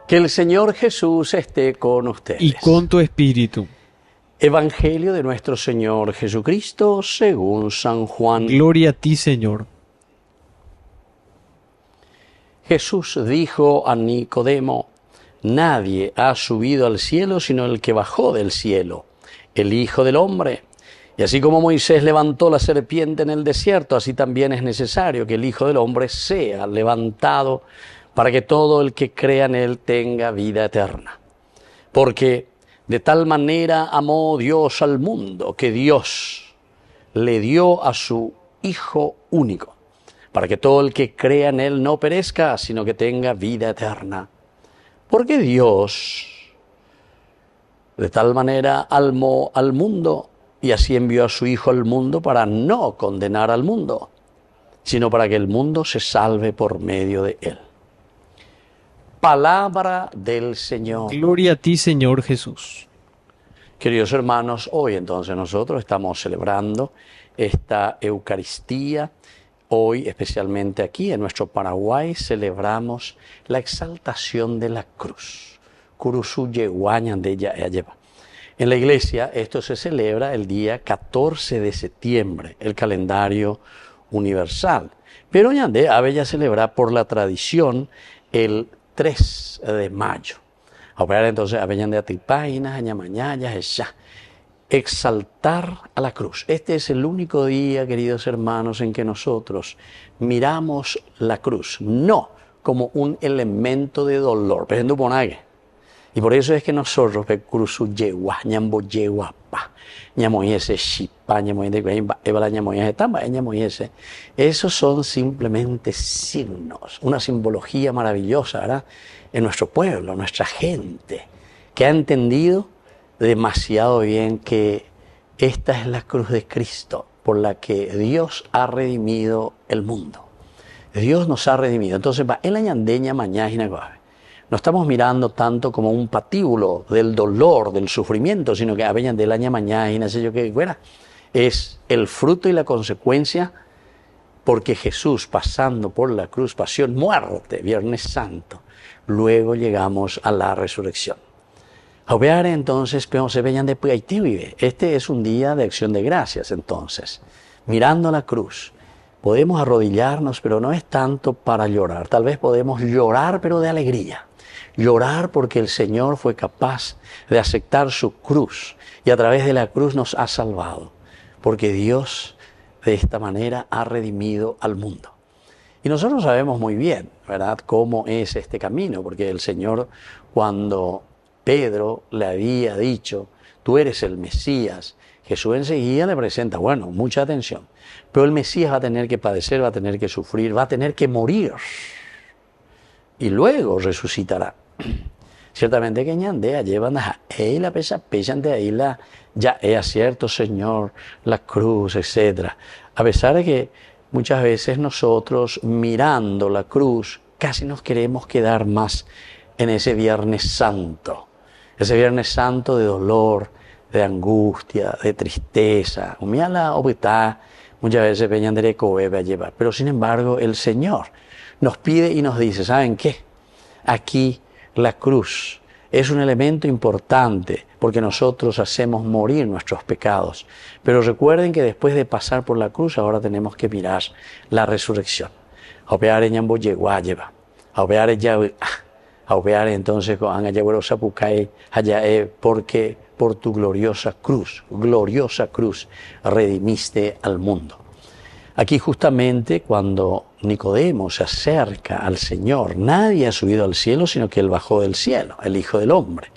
Que el Señor Jesús esté con ustedes. Y con tu espíritu. Evangelio de nuestro Señor Jesucristo según San Juan. Gloria a ti, Señor. Jesús dijo a Nicodemo: nadie ha subido al cielo sino el que bajó del cielo, el Hijo del Hombre. Y así como Moisés levantó la serpiente en el desierto, así también es necesario que el Hijo del Hombre sea levantado para que todo el que crea en él tenga vida eterna. Porque de tal manera amó Dios al mundo, que Dios le dio a su Hijo único, para que todo el que crea en él no perezca, sino que tenga vida eterna. Porque Dios de tal manera amó al mundo, y así envió a su Hijo al mundo para no condenar al mundo, sino para que el mundo se salve por medio de él. Palabra del Señor. Gloria a ti, Señor Jesús. Queridos hermanos, hoy entonces nosotros estamos celebrando esta Eucaristía. Hoy, especialmente aquí en nuestro Paraguay, celebramos la exaltación de la cruz. En la iglesia esto se celebra el día 14 de septiembre, el calendario universal. Pero ñande había celebrar por la tradición el 3 de mayo. Ahora entonces habían de atipainas, añamañayas, ya. Exaltar a la cruz. Este es el único día, queridos hermanos, en que nosotros miramos la cruz, no como un elemento de dolor. Y por eso es que nosotros, esos son simplemente signos, una simbología maravillosa, ¿verdad? En nuestro pueblo, nuestra gente, que ha entendido demasiado bien que esta es la cruz de Cristo por la que Dios ha redimido el mundo. Dios nos ha redimido. Entonces, en la ñandeña mañana no estamos mirando tanto como un patíbulo del dolor, del sufrimiento, sino que habían del año mañana y no sé yo qué fuera. Es el fruto y la consecuencia, porque Jesús, pasando por la cruz, pasión, muerte, Viernes Santo, luego llegamos a la resurrección. Ahora entonces, este es un día de acción de gracias entonces. Mirando la cruz, podemos arrodillarnos, pero no es tanto para llorar. Tal vez podemos llorar, pero de alegría. Llorar porque el Señor fue capaz de aceptar su cruz y a través de la cruz nos ha salvado. Porque Dios de esta manera ha redimido al mundo. Y nosotros sabemos muy bien, ¿verdad?, cómo es este camino, porque el Señor, cuando Pedro le había dicho: tú eres el Mesías, Jesús enseguida le presenta, bueno, mucha atención, pero el Mesías va a tener que padecer, va a tener que sufrir, va a tener que morir y luego resucitará. Ciertamente que ñandea llevan a la pesan de ahí la ya es cierto, Señor, la cruz, etc. A pesar de que muchas veces nosotros, mirando la cruz, casi nos queremos quedar más en ese Viernes Santo. Ese Viernes Santo de dolor, de angustia, de tristeza. Muchas veces peñan de a llevar. Pero sin embargo, el Señor nos pide y nos dice: ¿saben qué? Aquí la cruz es un elemento importante porque nosotros hacemos morir nuestros pecados. Pero recuerden que después de pasar por la cruz, ahora tenemos que mirar la resurrección. Entonces, porque por tu gloriosa cruz, redimiste al mundo. Aquí justamente cuando Nicodemo se acerca al Señor, nadie ha subido al cielo sino que Él bajó del cielo, el Hijo del Hombre.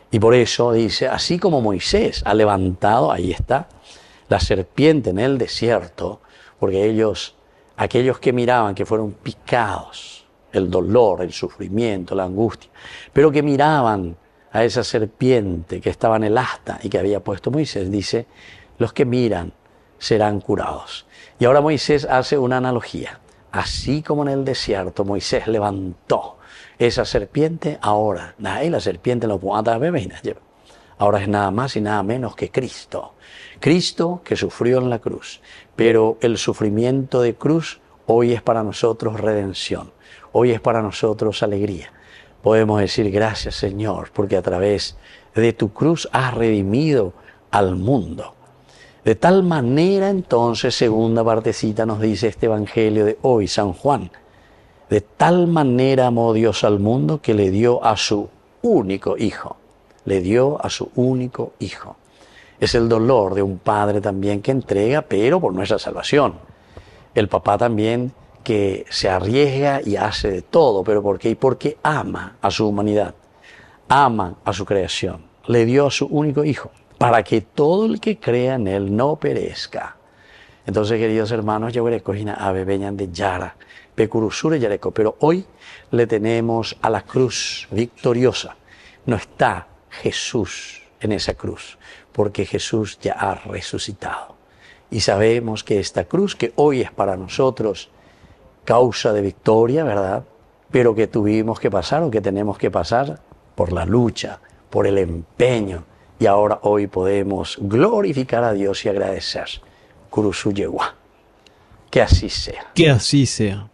Y por eso dice, así como Moisés ha levantado, ahí está, la serpiente en el desierto, porque aquellos que miraban que fueron picados, el dolor, el sufrimiento, la angustia, pero que miraban a esa serpiente que estaba en el asta y que había puesto Moisés, dice, los que miran serán curados. Y ahora Moisés hace una analogía. Así como en el desierto Moisés levantó esa serpiente, ahora la serpiente ahora es nada más y nada menos que Cristo. Cristo que sufrió en la cruz. Pero el sufrimiento de cruz hoy es para nosotros redención. Hoy es para nosotros alegría. podemos decir gracias, Señor, porque a través de tu cruz has redimido al mundo. De tal manera, entonces, segunda partecita nos dice este evangelio de hoy, San Juan, de tal manera amó Dios al mundo que le dio a su único Hijo. Le dio a su único Hijo. Es el dolor de un padre también que entrega, pero por nuestra salvación. El papá también que se arriesga y hace de todo, pero ¿por qué? Porque ama a su humanidad, ama a su creación. Le dio a su único Hijo, para que todo el que crea en Él no perezca. Entonces, queridos hermanos, de Yara, Pecurusure Yareco, pero hoy le tenemos a la cruz victoriosa. No está Jesús en esa cruz, porque Jesús ya ha resucitado. Y sabemos que esta cruz, que hoy es para nosotros causa de victoria, ¿verdad? Pero que tuvimos que pasar o que tenemos que pasar por la lucha, por el empeño. Y ahora hoy podemos glorificar a Dios y agradecer. Kurusu Yewa. Que así sea. Que así sea.